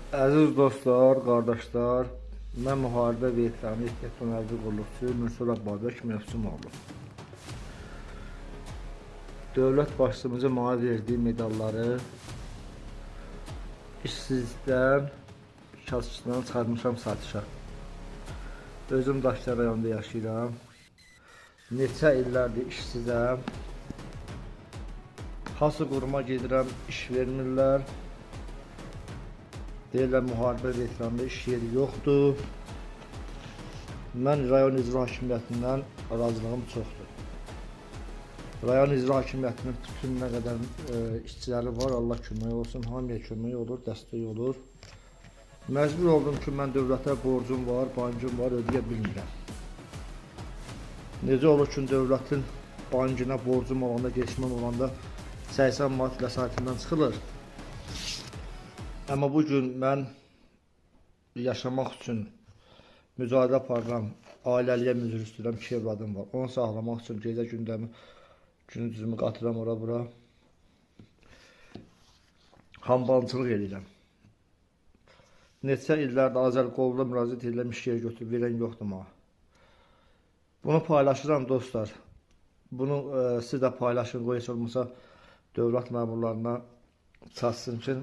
Əziz dostlar, qardaşlar, mən müharibə veteranı ehtiyatdan əvvəl qulluqçu Mürsel Abbabək Mövsümoğlu. Dövlət başçımızın mənə verdiyi medalları işsizlikdən, kasıbçılıqdan çıxarmışam satışa. Özüm Daşkəsən rayonunda yaşayıram. Neçə illərdir işsizəm. Hası quruma gedirəm, iş vermirlər. Deyirlər, müharibə veteranında iş yeri yoxdur. Mən rayon icra hakimiyyətindən razılığım çoxdur. Rayon icra hakimiyyətinin bütün nə qədər işçiləri var, Allah kömək olsun, hamıya kömək olur, dəstək olur. Məcbur oldum ki, mən dövlətə borcum var, bankım var, ödəyə bilmirəm. Necə olur ki, dövlətin bankına borcum olanda, geçməm olanda 80 manat vəsaitindən çıxılır. Amma bugün mən yaşamaq üçün mücadilə aparıram, ailəliyə müzür istəyirəm, 2 evladım var. Onu sağlamaq üçün gecə gündəmi, günü qatıram ora-bura. Hambalçılıq edirəm. Neçə illərdə Azərqolda müraciət edirəm, iş yeri götürüb verən yoxdur mənə. Bunu paylaşıram dostlar. Bunu siz də paylaşın, qoy heç olmasa dövlət məmurlarına çatsın ki,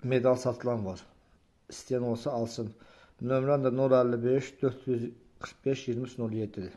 medal satılan var. İstəyən olsa alsın. Nömrəm də 055 445 23 07-dir.